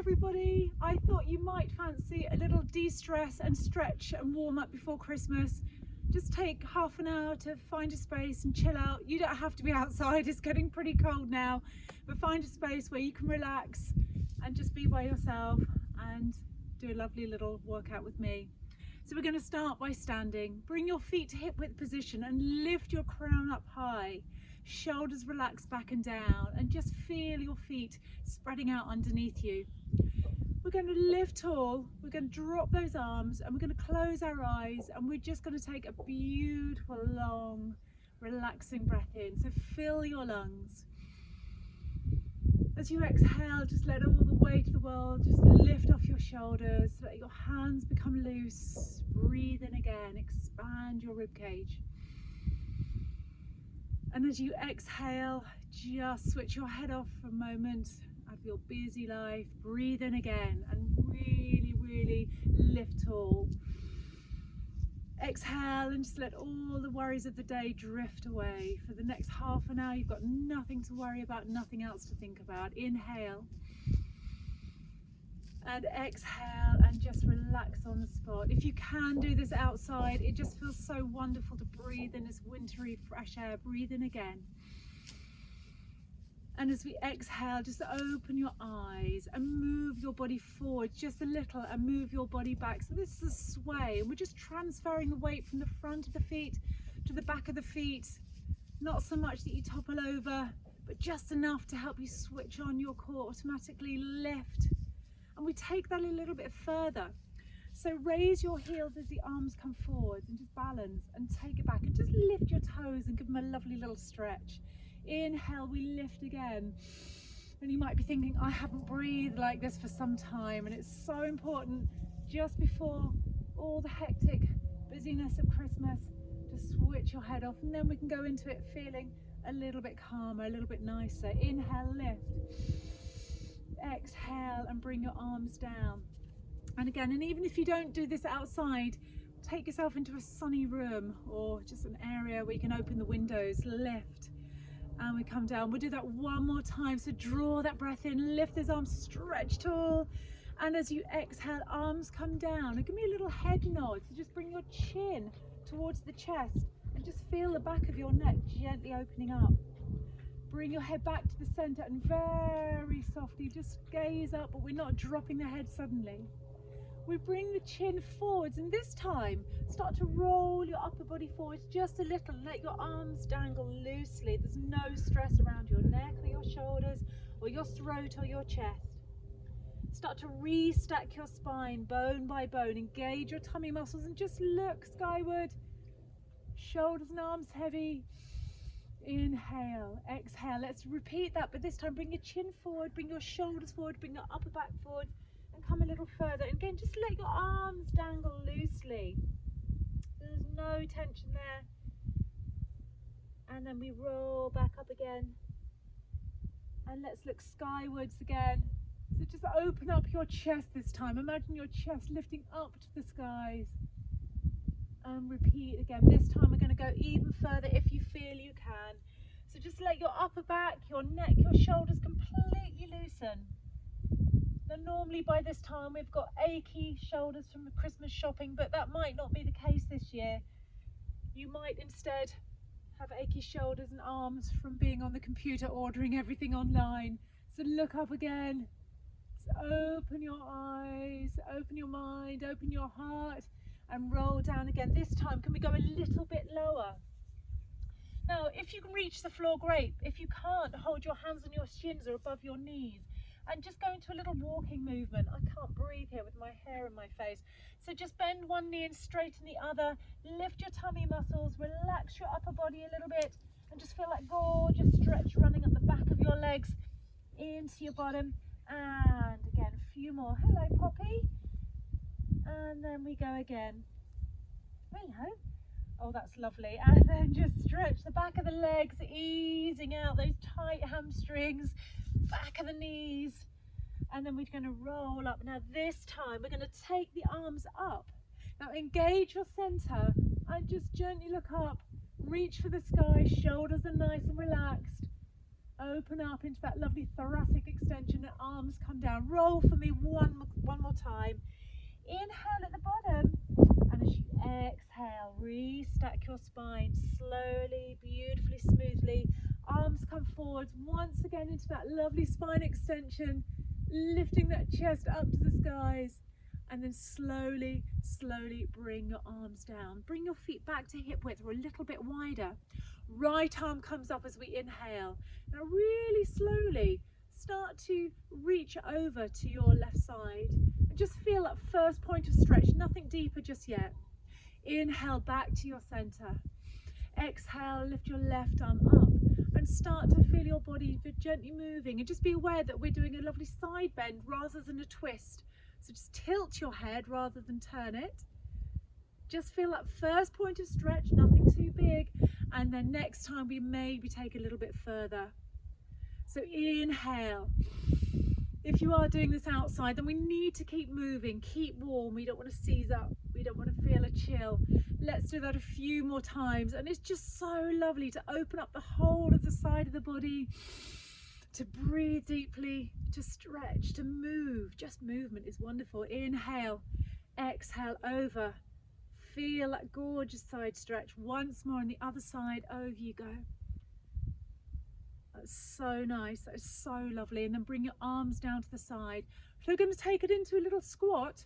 everybody. I thought you might fancy a little de-stress and stretch and warm up before Christmas. Just take half an hour to find a space and chill out. You don't have to be outside, it's getting pretty cold now, but find a space where you can relax and just be by yourself and do a lovely little workout with me. So we're going to start by standing. Bring your feet to hip width position and lift your crown up high. Shoulders relax back and down, and just feel your feet spreading out underneath you. We're going to lift tall, we're going to drop those arms, and we're going to close our eyes, and we're just going to take a beautiful, long, relaxing breath in. So fill your lungs. As you exhale, just let all the weight of the world just lift off your shoulders, let your hands become loose. Breathe in again, expand your rib cage. And as you exhale, just switch your head off for a moment out of your busy life. Breathe in again and really, really lift tall. Exhale and just let all the worries of the day drift away. For the next half an hour, you've got nothing to worry about, nothing else to think about. Inhale and exhale and just relax on the spot. If you can do this outside, it just feels so wonderful to breathe in this wintry fresh air. Breathe in again. And as we exhale, just open your eyes and move your body forward just a little and move your body back. So this is a sway, and we're just transferring the weight from the front of the feet to the back of the feet. Not so much that you topple over, but just enough to help you switch on your core, automatically lift. And we take that a little bit further. So raise your heels as the arms come forwards and just balance and take it back and just lift your toes and give them a lovely little stretch. Inhale, we lift again. And you might be thinking, I haven't breathed like this for some time, and it's so important just before all the hectic busyness of Christmas to switch your head off, and then we can go into it feeling a little bit calmer, a little bit nicer. Inhale, lift. Exhale and bring your arms down. And again, and even if you don't do this outside, take yourself into a sunny room or just an area where you can open the windows. Lift and we come down. We'll do that one more time. So draw that breath in, lift those arms, stretch tall, and as you exhale, arms come down. And give me a little head nod. So just bring your chin towards the chest and just feel the back of your neck gently opening up. Bring your head back to the center and very softly just gaze up, but we're not dropping the head suddenly. We bring the chin forwards, and this time start to roll your upper body forwards just a little. Let your arms dangle loosely. There's no stress around your neck or your shoulders or your throat or your chest. Start to restack your spine bone by bone. Engage your tummy muscles and just look skyward. Shoulders and arms heavy. Inhale, exhale. Let's repeat that, but this time bring your chin forward, bring your shoulders forward, bring your upper back forward, and come a little further. And again, just let your arms dangle loosely. There's no tension there. And then we roll back up again. And let's look skywards again. So just open up your chest this time. Imagine your chest lifting up to the skies. And repeat again. This time we're going to go even further if you feel you can. So just let your upper back, your neck, your shoulders completely loosen. Now normally by this time we've got achy shoulders from the Christmas shopping, but that might not be the case this year. You might instead have achy shoulders and arms from being on the computer ordering everything online. So look up again. So open your eyes, open your mind, open your heart, and roll down again. This time, can we go a little bit lower? Now, if you can reach the floor, great. If you can't, hold your hands on your shins or above your knees and just go into a little walking movement. I can't breathe here with my hair in my face. So just bend one knee and straighten the other. Lift your tummy muscles, relax your upper body a little bit, and just feel that gorgeous stretch running up the back of your legs into your bottom. And again, a few more. Hello, Poppy. And then we go again. Hello. Oh, that's lovely. And then just stretch the back of the legs, easing out those tight hamstrings, back of the knees. And then we're going to roll up. Now this time we're going to take the arms up. Now engage your center and just gently look up. Reach for the sky. Shoulders are nice and relaxed. Open up into that lovely thoracic extension and arms come down. Roll for me one more time. Inhale at the bottom, and as you exhale, restack your spine slowly, beautifully, smoothly. Arms come forwards once again into that lovely spine extension, lifting that chest up to the skies, and then slowly, slowly bring your arms down. Bring your feet back to hip width or a little bit wider. Right arm comes up as we inhale. Now really slowly start to reach over to your left side and just feel that first point of stretch, nothing deeper just yet. Inhale back to your center. Exhale, lift your left arm up and start to feel your body gently moving, and just be aware that we're doing a lovely side bend rather than a twist. So just tilt your head rather than turn it. Just feel that first point of stretch, nothing too big, and then next time we maybe take a little bit further. So inhale. If you are doing this outside, then we need to keep moving, keep warm. We don't want to seize up, we don't want to feel a chill. Let's do that a few more times, and it's just so lovely to open up the whole of the side of the body, to breathe deeply, to stretch, to move. Just movement is wonderful. Inhale, exhale, over. Feel that gorgeous side stretch. Once more on the other side, over you go. That's so nice, that is so lovely. And then bring your arms down to the side. So we're going to take it into a little squat.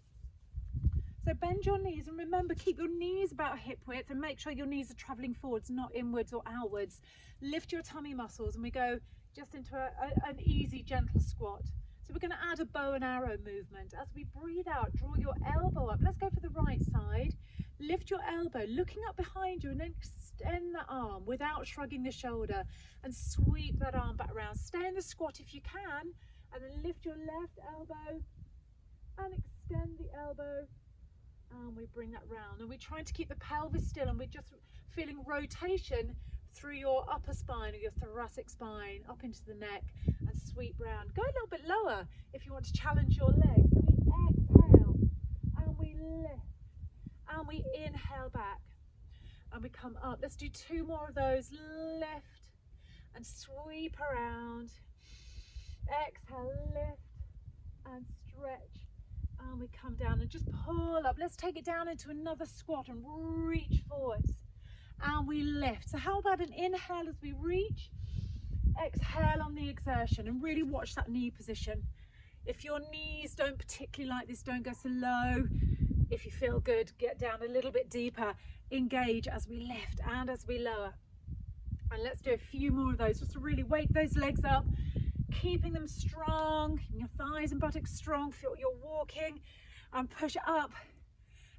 So bend your knees, and remember, keep your knees about hip width, and make sure your knees are traveling forwards, not inwards or outwards. Lift your tummy muscles, and we go just into an easy, gentle squat. So we're going to add a bow and arrow movement. As we breathe out, draw your elbow up. Let's go for the right side. Lift your elbow, looking up behind you, and then extend the arm without shrugging the shoulder, and sweep that arm back around. Stay in the squat if you can, and then lift your left elbow and extend the elbow, and we bring that round. And we're trying to keep the pelvis still, and we're just feeling rotation through your upper spine or your thoracic spine up into the neck, and sweep round. Go a little bit lower if you want to challenge your legs. So we exhale and we lift and we inhale back and we come up. Let's do two more of those. Lift and sweep around. Exhale, lift and stretch, and we come down and just pull up. Let's take it down into another squat and reach forwards, and we lift. So how about an inhale as we reach, exhale on the exertion, and really watch that knee position. If your knees don't particularly like this, don't go so low. If you feel good, get down a little bit deeper. Engage as we lift and as we lower. And let's do a few more of those, just to really wake those legs up, keeping them strong, keeping your thighs and buttocks strong. Feel you're walking, and push up.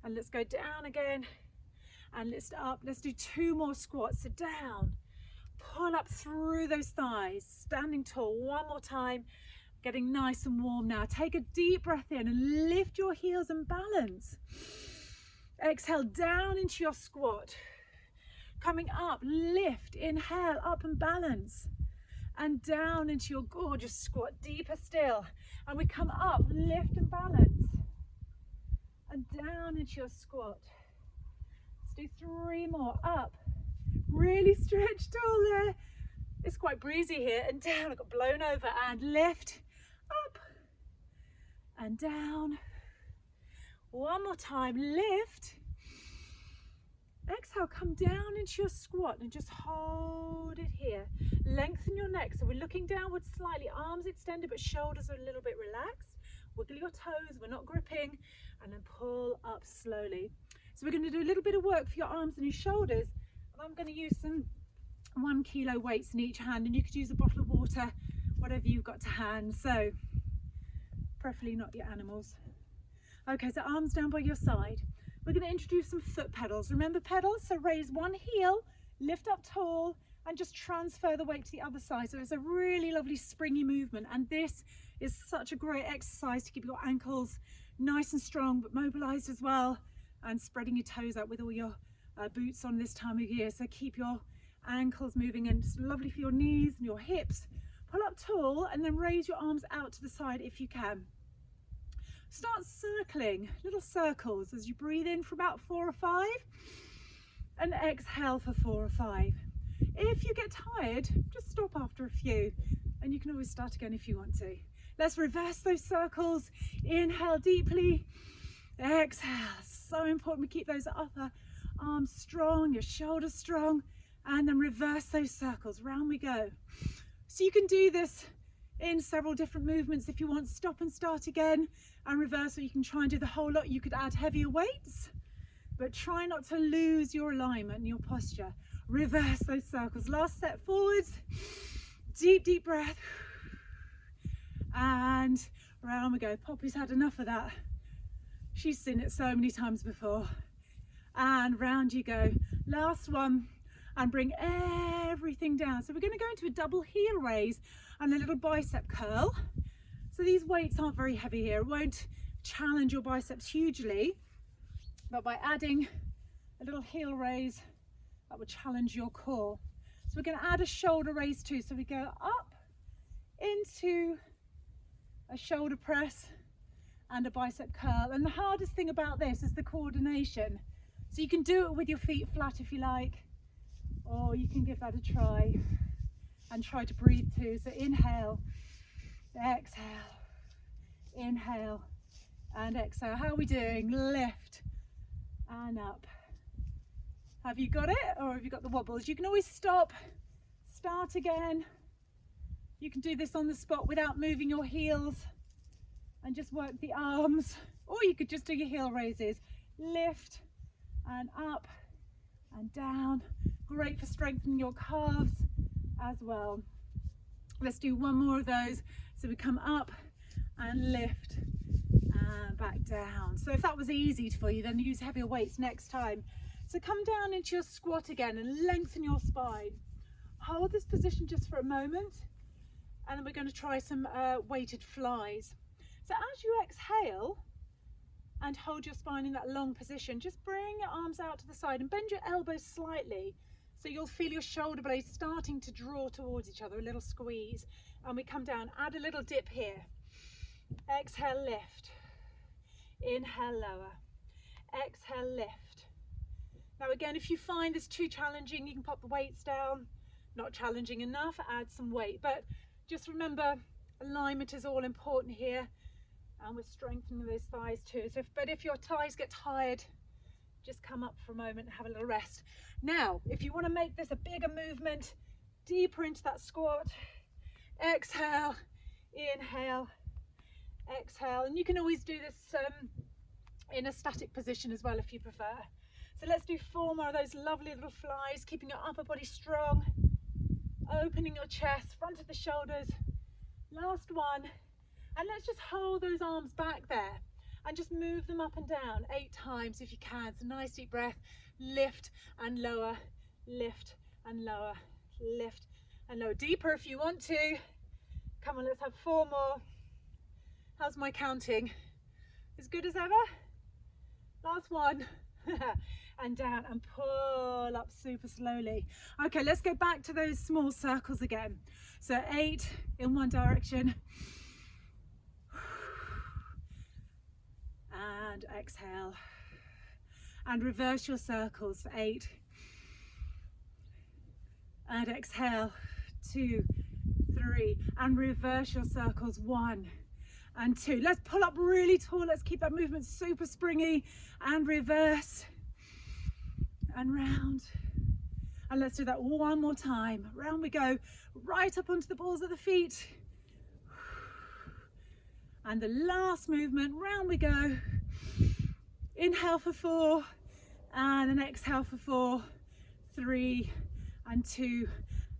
And let's go down again and lift up. Let's do two more squats. So down, pull up through those thighs, standing tall. One more time, getting nice and warm now. Take a deep breath in and lift your heels and balance. Exhale down into your squat. Coming up, lift, inhale, up and balance. And down into your gorgeous squat, deeper still. And we come up, lift and balance. And down into your squat. Let's do three more. Up, really stretch tall there. It's quite breezy here. And down, I got blown over, and lift, up and down. One more time, lift. Exhale, come down into your squat and just hold it here. Lengthen your neck, so we're looking downwards slightly, arms extended but shoulders are a little bit relaxed. Wiggle your toes, we're not gripping, and then pull up slowly. So we're going to do a little bit of work for your arms and your shoulders, and I'm going to use some 1 kilo weights in each hand, and you could use a bottle of water, whatever you've got to hand, so preferably not your animals. Okay, so arms down by your side. We're going to introduce some foot pedals. Remember pedals? So raise one heel, lift up tall, and just transfer the weight to the other side. So it's a really lovely springy movement, and this is such a great exercise to keep your ankles nice and strong but mobilized as well, and spreading your toes out with all your boots on this time of year. So keep your ankles moving, and it's lovely for your knees and your hips. Pull up tall and then raise your arms out to the side if you can. Start circling, little circles as you breathe in for about 4 or 5 and exhale for 4 or 5. If you get tired, just stop after a few, and you can always start again if you want to. Let's reverse those circles. Inhale deeply, exhale. So important we keep those upper arms strong, your shoulders strong, and then reverse those circles. Round we go. So you can do this in several different movements if you want. Stop and start again and reverse, or you can try and do the whole lot. You could add heavier weights, but try not to lose your alignment and your posture. Reverse those circles. Last set forwards. Deep breath. And round we go. Poppy's had enough of that. She's seen it so many times before. And round you go. Last one. And bring everything down. So we're going to go into a double heel raise and a little bicep curl. So these weights aren't very heavy here. It won't challenge your biceps hugely, but by adding a little heel raise, that will challenge your core. So we're going to add a shoulder raise too. So we go up into a shoulder press and a bicep curl. And the hardest thing about this is the coordination. So you can do it with your feet flat if you like, or you can give that a try and try to breathe too. So inhale, exhale, inhale and exhale. How are we doing? Lift and up. Have you got it, or have you got the wobbles? You can always stop, start again. You can do this on the spot without moving your heels and just work the arms, or you could just do your heel raises. Lift and up and down. Great for strengthening your calves as well. Let's do one more of those. So we come up and lift and back down. So if that was easy for you, then use heavier weights next time. So come down into your squat again and lengthen your spine. Hold this position just for a moment, and then we're going to try some weighted flies. So as you exhale and hold your spine in that long position, just bring your arms out to the side and bend your elbows slightly, so you'll feel your shoulder blades starting to draw towards each other, a little squeeze. And we come down, add a little dip here. Exhale, lift. Inhale, lower. Exhale, lift. Now again, if you find this too challenging, you can pop the weights down. Not challenging enough, add some weight. But just remember, alignment is all important here. And we're strengthening those thighs too. So but if your thighs get tired, just come up for a moment and have a little rest. Now, if you want to make this a bigger movement, deeper into that squat, exhale, inhale, exhale. And you can always do this in a static position as well if you prefer. So let's do 4 more of those lovely little flies, keeping your upper body strong, opening your chest, front of the shoulders. Last one. And let's just hold those arms back there and just move them up and down 8 times if you can. So nice deep breath, lift and lower, lift and lower, lift and lower. Deeper if you want to. Come on, let's have 4 more. How's my counting? As good as ever? Last one. And down and pull up super slowly. Okay, let's go back to those small circles again. So 8 in one direction. And exhale. And reverse your circles for 8. And exhale. 2, 3. And reverse your circles. 1 and 2. Let's pull up really tall. Let's keep that movement super springy. And reverse. And round. And let's do that one more time. Round we go. Right up onto the balls of the feet. And the last movement. Round we go. Inhale for 4. And then exhale for 4, 3 and 2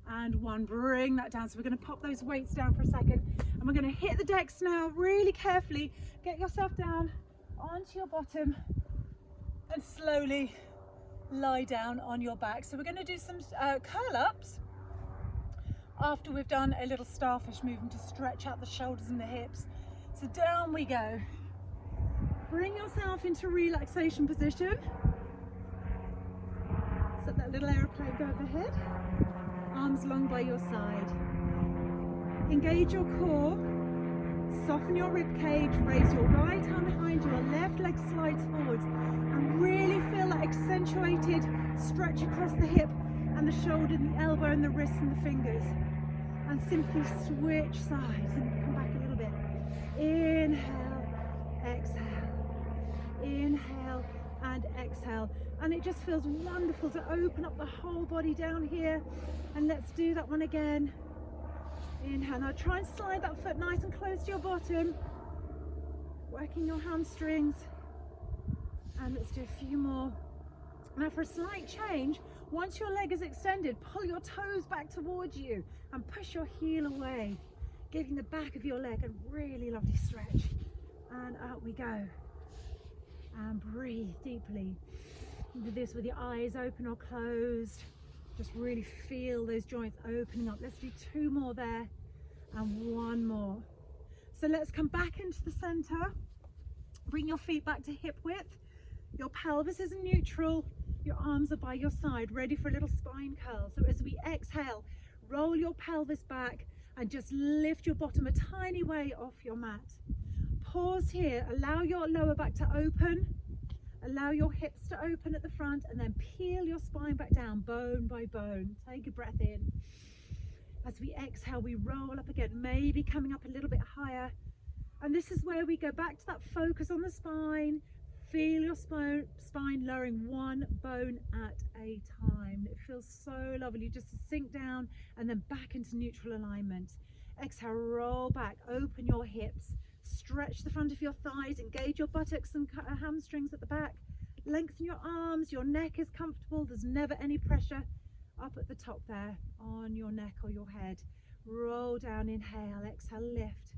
and 1. Bring that down. So we're going to pop those weights down for a second, and we're going to hit the decks now really carefully. Get yourself down onto your bottom and slowly lie down on your back. So we're going to do some curl ups after we've done a little starfish movement to stretch out the shoulders and the hips. So down we go. Bring yourself into relaxation position. Set that little aeroplane go overhead. Arms long by your side. Engage your core. Soften your rib cage. Raise your right arm behind you. Your left leg slides forwards. And really feel that accentuated stretch across the hip and the shoulder and the elbow and the wrist and the fingers. And simply switch sides and come back a little bit. Inhale, exhale. Inhale and exhale. And it just feels wonderful to open up the whole body down here. And let's do that one again. Inhale. Now try and slide that foot nice and close to your bottom. Working your hamstrings. And let's do a few more. Now for a slight change, once your leg is extended, pull your toes back towards you and push your heel away, giving the back of your leg a really lovely stretch. And out we go. And breathe deeply. Do this with your eyes open or closed. Just really feel those joints opening up. Let's do 2 more there and 1 more. So let's come back into the center. Bring your feet back to hip width. Your pelvis is neutral. Your arms are by your side, ready for a little spine curl. So as we exhale, roll your pelvis back and just lift your bottom a tiny way off your mat. Pause here, allow your lower back to open, allow your hips to open at the front, and then peel your spine back down, bone by bone. Take a breath in. As we exhale, we roll up again, maybe coming up a little bit higher. And this is where we go back to that focus on the spine. Feel your spine lowering 1 bone at a time. It feels so lovely just to sink down and then back into neutral alignment. Exhale, roll back, open your hips, stretch the front of your thighs, engage your buttocks and hamstrings at the back. Lengthen your arms, your neck is comfortable, there's never any pressure up at the top there on your neck or your head. Roll down, inhale, exhale, lift.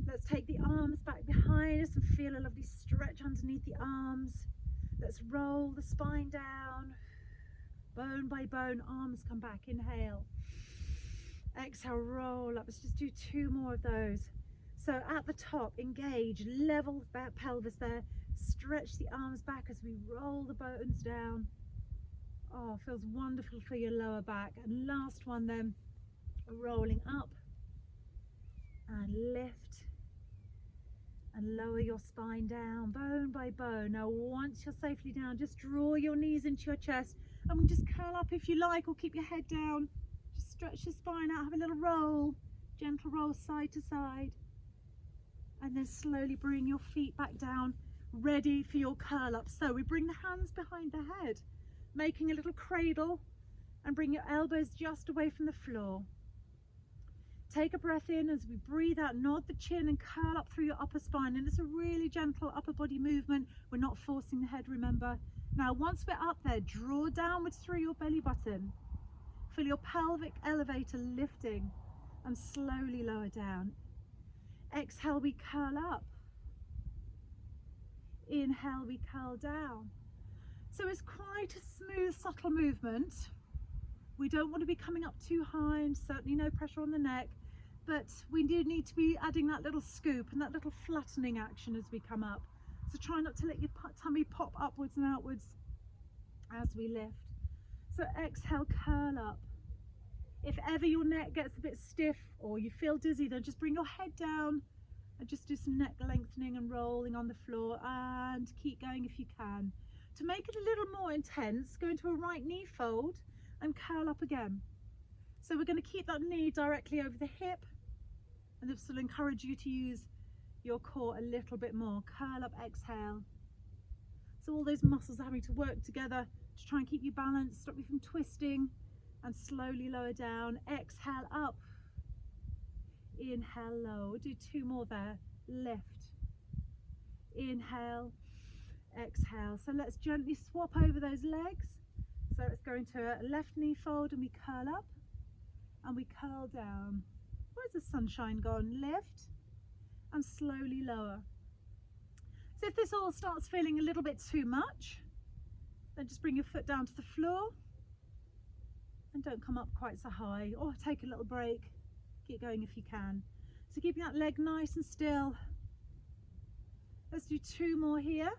Let's take the arms back behind us and feel a lovely stretch underneath the arms. Let's roll the spine down, bone by bone, arms come back, inhale. Exhale, roll up. Let's just do 2 more of those. So at the top, engage, level that pelvis there, stretch the arms back as we roll the bones down. Oh, feels wonderful for your lower back. And last one then, rolling up and lift. And lower your spine down, bone by bone. Now once you're safely down, just draw your knees into your chest and we just curl up if you like, or keep your head down. Just stretch the spine out, have a little roll, gentle roll side to side. And then slowly bring your feet back down, ready for your curl up. So we bring the hands behind the head, making a little cradle, and bring your elbows just away from the floor. Take a breath in as we breathe out, nod the chin and curl up through your upper spine. And it's a really gentle upper body movement. We're not forcing the head, remember. Now, once we're up there, draw downwards through your belly button. Feel your pelvic elevator lifting and slowly lower down. Exhale, we curl up. Inhale, we curl down. So it's quite a smooth, subtle movement. We don't want to be coming up too high and certainly no pressure on the neck. But we do need to be adding that little scoop and that little flattening action as we come up. So try not to let your tummy pop upwards and outwards as we lift. So exhale, curl up. If ever your neck gets a bit stiff or you feel dizzy, then just bring your head down and just do some neck lengthening and rolling on the floor, and keep going if you can. To make it a little more intense, go into a right knee fold and curl up again. So we're going to keep that knee directly over the hip, and this will encourage you to use your core a little bit more. Curl up, exhale. So all those muscles are having to work together to try and keep you balanced, stop you from twisting, and slowly lower down. Exhale, up. Inhale, low. We'll do 2 more there. Lift. Inhale, exhale. So let's gently swap over those legs. So it's going to a left knee fold and we curl up and we curl down. Where's the sunshine gone? Lift and slowly lower. So if this all starts feeling a little bit too much, then just bring your foot down to the floor and don't come up quite so high, or take a little break. Keep going if you can. So keeping that leg nice and still. Let's do 2 more here.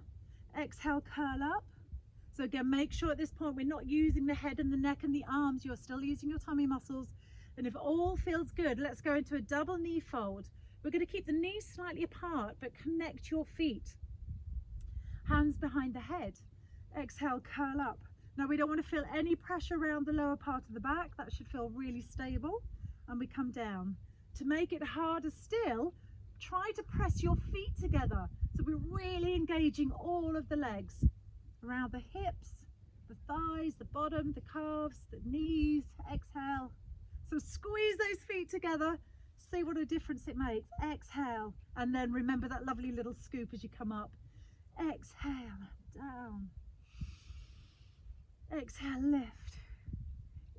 Exhale, curl up. So again, make sure at this point we're not using the head and the neck and the arms. You're still using your tummy muscles. And if all feels good, let's go into a double knee fold. We're going to keep the knees slightly apart, but connect your feet. Hands behind the head. Exhale, curl up. Now we don't want to feel any pressure around the lower part of the back. That should feel really stable. And we come down. To make it harder still, try to press your feet together. So we're really engaging all of the legs around the hips, the thighs, the bottom, the calves, the knees. Exhale. So squeeze those feet together. See what a difference it makes. Exhale. And then remember that lovely little scoop as you come up. Exhale, down. Exhale, lift.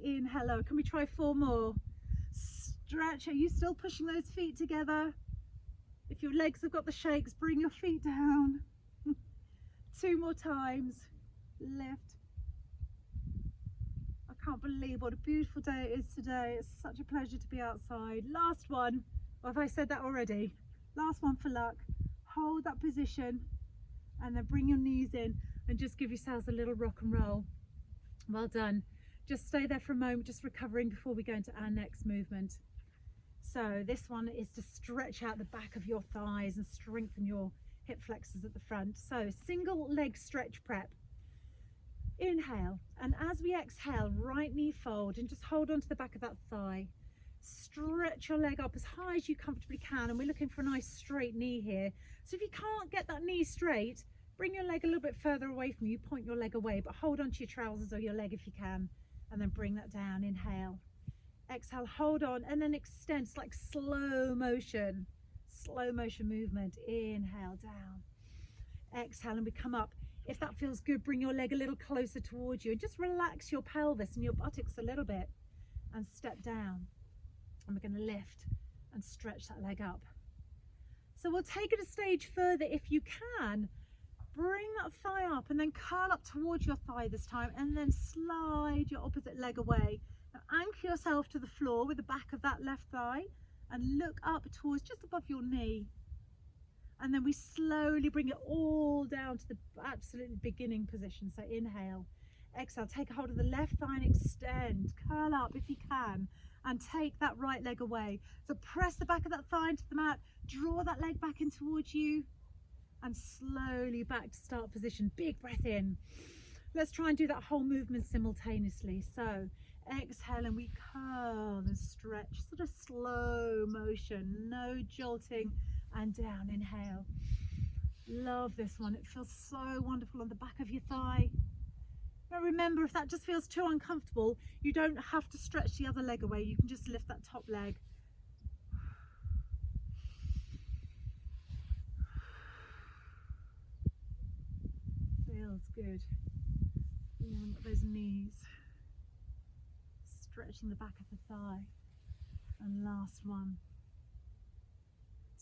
Inhale, low. Can we try 4 more? Stretch. Are you still pushing those feet together? If your legs have got the shakes, bring your feet down. 2 more times. Lift. I can't believe what a beautiful day it is today. It's such a pleasure to be outside. Last one. Or have I said that already? Last one for luck. Hold that position and then bring your knees in and just give yourselves a little rock and roll. Well done. Just stay there for a moment, just recovering before we go into our next movement. So this one is to stretch out the back of your thighs and strengthen your hip flexors at the front. So single leg stretch prep. Inhale, and as we exhale, right knee fold and just hold on to the back of that thigh. Stretch your leg up as high as you comfortably can, and we're looking for a nice straight knee here. So if you can't get that knee straight, bring your leg a little bit further away from you, point your leg away, but hold on to your trousers or your leg if you can, and then bring that down. Inhale, exhale, hold on, and then extend. It's like slow motion movement. Inhale, down, exhale, and we come up. If that feels good, bring your leg a little closer towards you and just relax your pelvis and your buttocks a little bit and step down. And we're going to lift and stretch that leg up. So we'll take it a stage further if you can. Bring that thigh up and then curl up towards your thigh this time, and then slide your opposite leg away. Now anchor yourself to the floor with the back of that left thigh and look up towards just above your knee. And then we slowly bring it all down to the absolute beginning position. So inhale, exhale, take a hold of the left thigh and extend. Curl up if you can and take that right leg away. So press the back of that thigh into the mat, draw that leg back in towards you, and slowly back to start position. Big breath in. Let's try and do that whole movement simultaneously. So exhale and we curl and stretch, sort of slow motion, no jolting, and down. Inhale. Love this one. It feels so wonderful on the back of your thigh. Now remember, if that just feels too uncomfortable, you don't have to stretch the other leg away. You can just lift that top leg. Feels good. Feeling those knees. Stretching the back of the thigh. And last one.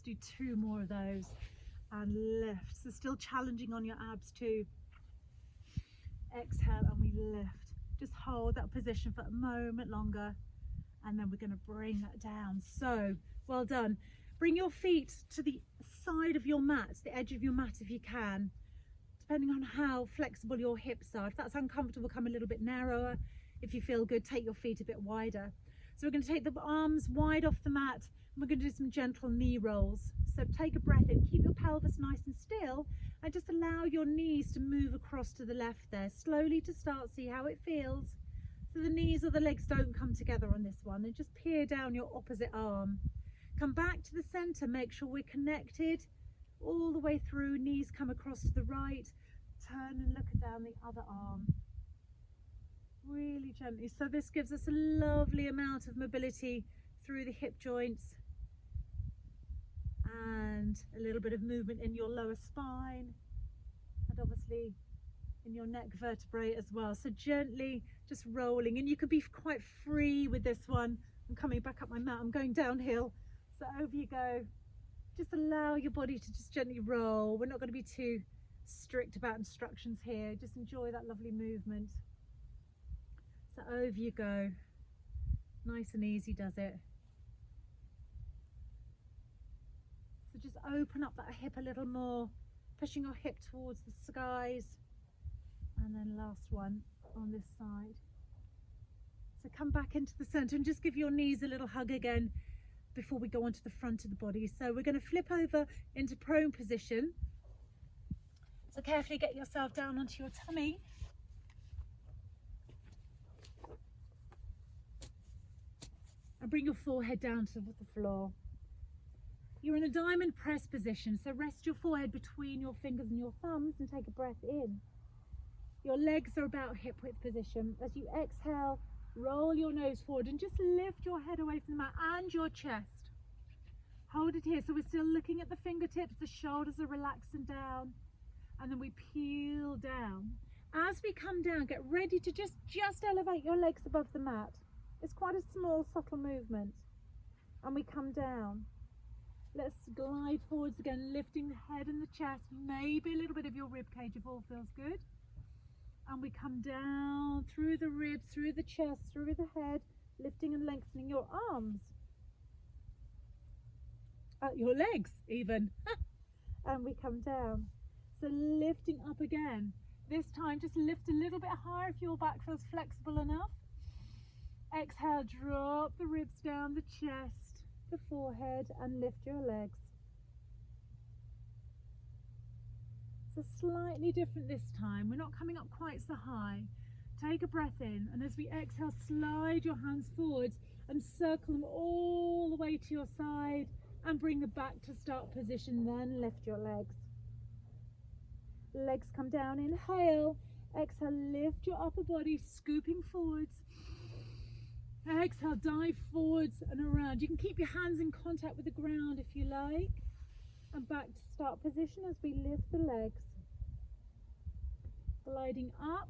Do 2 more of those and lift. So still challenging on your abs too. Exhale and we lift. Just hold that position for a moment longer, and then we're going to bring that down. So well done. Bring your feet to the side of your mat, the edge of your mat if you can, depending on how flexible your hips are. If that's uncomfortable, come a little bit narrower. If you feel good, take your feet a bit wider. So we're going to take the arms wide off the mat. We're going to do some gentle knee rolls. So take a breath in, keep your pelvis nice and still, and just allow your knees to move across to the left there, slowly to start, see how it feels. So the knees or the legs don't come together on this one, and just peer down your opposite arm. Come back to the center, make sure we're connected all the way through, knees come across to the right, turn and look down the other arm. Really gently. So this gives us a lovely amount of mobility through the hip joints, and a little bit of movement in your lower spine, and obviously in your neck vertebrae as well. So gently just rolling, and you can be quite free with this one. I'm coming back up my mat, I'm going downhill, so over you go. Just allow your body to just gently roll. We're not going to be too strict about instructions here, just enjoy that lovely movement. So over you go, nice and easy does it. So just open up that hip a little more, pushing your hip towards the skies, and then last one on this side. So come back into the center and just give your knees a little hug again before we go onto the front of the body. So we're going to flip over into prone position. So carefully get yourself down onto your tummy. and bring your forehead down to the floor. You're in a diamond press position, so rest your forehead between your fingers and your thumbs and take a breath in. Your legs are about hip width position. As you exhale, roll your nose forward and just lift your head away from the mat and your chest. Hold it here, so we're still looking at the fingertips, the shoulders are relaxed and down, and then we peel down. As we come down, get ready to just elevate your legs above the mat. It's quite a small, subtle movement. And we come down. Let's glide forwards again, lifting the head and the chest, maybe a little bit of your rib cage if all feels good. And we come down through the ribs, through the chest, through the head, lifting and lengthening your arms. Your legs even. And we come down. So lifting up again. This time just lift a little bit higher if your back feels flexible enough. Exhale, drop the ribs down, the chest, the forehead, and lift your legs. So slightly different this time. We're not coming up quite so high. Take a breath in, and as we exhale, slide your hands forwards and circle them all the way to your side and bring them back to start position, then lift your legs. Legs come down, inhale, exhale, lift your upper body, scooping forwards. Exhale, dive forwards and around. You can keep your hands in contact with the ground if you like. And back to start position as we lift the legs. Gliding up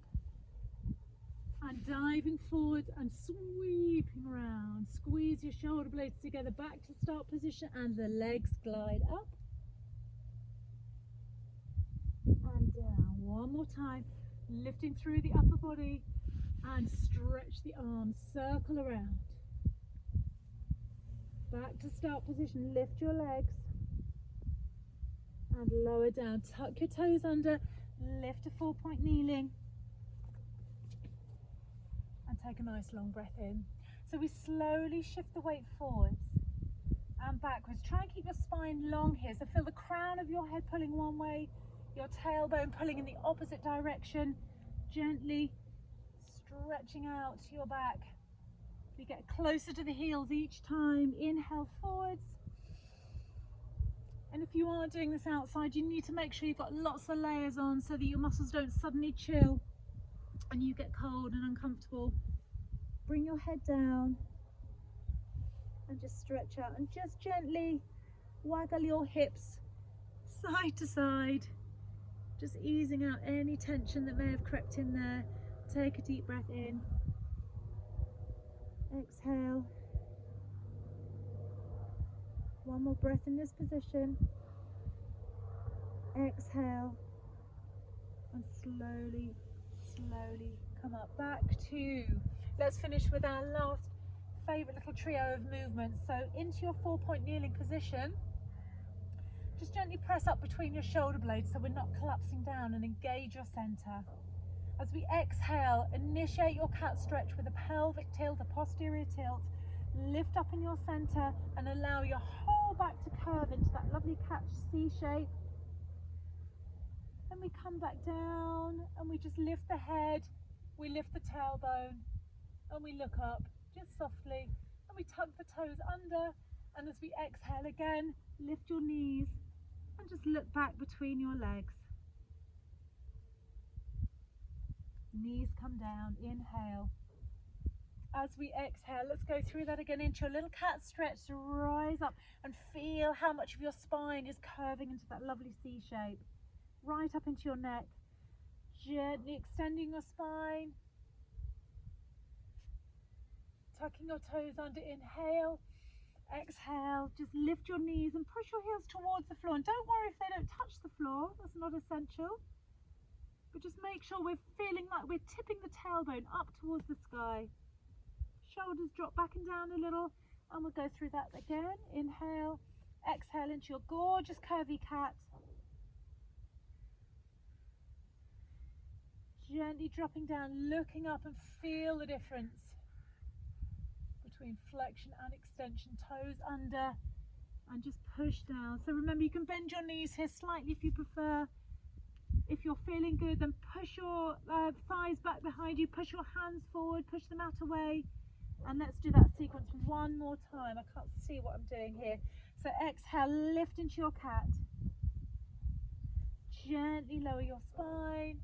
and diving forwards and sweeping around. Squeeze your shoulder blades together, back to start position, and the legs glide up and down. One more time, lifting through the upper body and stretch the arms, circle around. Back to start position, lift your legs and lower down. Tuck your toes under, lift to 4-point kneeling and take a nice long breath in. So we slowly shift the weight forwards and backwards. Try and keep your spine long here, so feel the crown of your head pulling one way, your tailbone pulling in the opposite direction, gently stretching out your back. We get closer to the heels each time. Inhale forwards. And if you are doing this outside, you need to make sure you've got lots of layers on so that your muscles don't suddenly chill and you get cold and uncomfortable. Bring your head down and just stretch out and just gently waggle your hips side to side, just easing out any tension that may have crept in there. Take a deep breath in, exhale. One more breath in this position. Exhale. And slowly, slowly come up. Back to, let's finish with our last favourite little trio of movements. So into your 4-point kneeling position. Just gently press up between your shoulder blades so we're not collapsing down, and engage your centre. As we exhale, initiate your cat stretch with a pelvic tilt, a posterior tilt. Lift up in your centre and allow your whole back to curve into that lovely cat C shape. Then we come back down and we just lift the head, we lift the tailbone, and we look up just softly, and we tuck the toes under, and as we exhale again, lift your knees and just look back between your legs. Knees come down, inhale. As we exhale, let's go through that again into a little cat stretch to rise up and feel how much of your spine is curving into that lovely C shape. Right up into your neck. Gently extending your spine. Tucking your toes under, inhale. Exhale, just lift your knees and push your heels towards the floor. And don't worry if they don't touch the floor, that's not essential. But just make sure we're feeling like we're tipping the tailbone up towards the sky. Shoulders drop back and down a little, and we'll go through that again. Inhale, exhale into your gorgeous curvy cat. Gently dropping down, looking up, and feel the difference between flexion and extension. Toes under and just push down. So remember, you can bend your knees here slightly if you prefer. If you're feeling good, then push your thighs back behind you, push your hands forward, push the mat away, And let's do that sequence one more time. I can't see what I'm doing here. So exhale, lift into your cat. Gently lower your spine.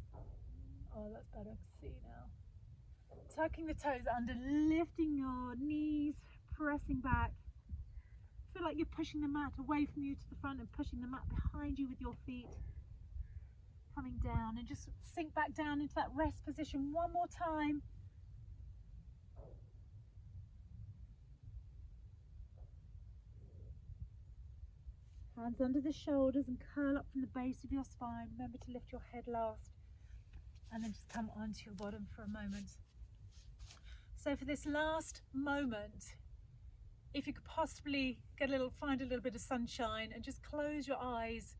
Oh, that's better, I can see now. Tucking the toes under, lifting your knees, pressing back. Feel like you're pushing the mat away from you to the front and pushing the mat behind you with your feet. Coming down and just sink back down into that rest position one more time. Hands under the shoulders and curl up from the base of your spine. Remember to lift your head last. And then just come onto your bottom for a moment. So for this last moment, if you could possibly find a little bit of sunshine and just close your eyes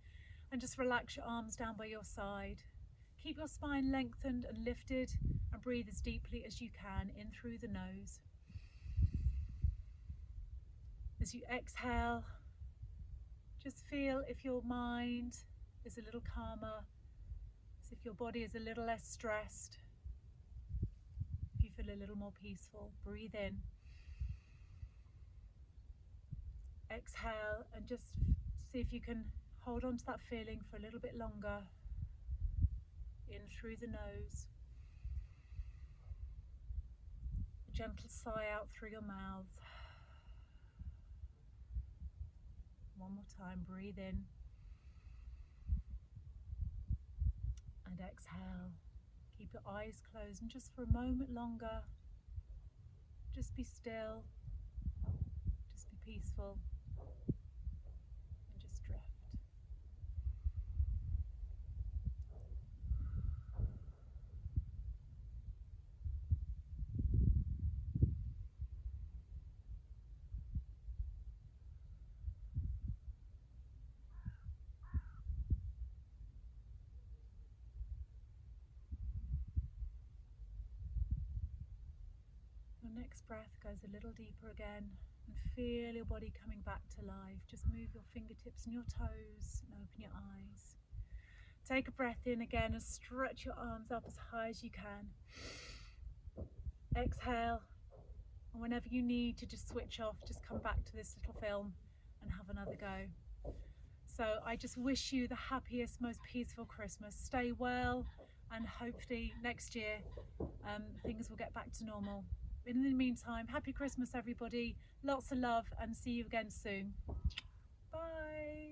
and just relax your arms down by your side. Keep your spine lengthened and lifted and breathe as deeply as you can in through the nose. As you exhale, just feel if your mind is a little calmer, as if your body is a little less stressed, if you feel a little more peaceful. Breathe in. Exhale and just see if you can hold on to that feeling for a little bit longer. In through the nose. A gentle sigh out through your mouth. One more time, breathe in. And exhale. Keep your eyes closed and just for a moment longer, just be still, just be peaceful. Just drift. Your next breath goes a little deeper again and feel your body coming back to life. Just move your fingertips and your toes and open your eyes. Take a breath in again and stretch your arms up as high as you can. Exhale, and whenever you need to just switch off, just come back to this little film and have another go. So I just wish you the happiest, most peaceful Christmas. Stay well, and hopefully next year things will get back to normal. In the meantime, happy Christmas everybody, lots of love, and see you again soon. Bye.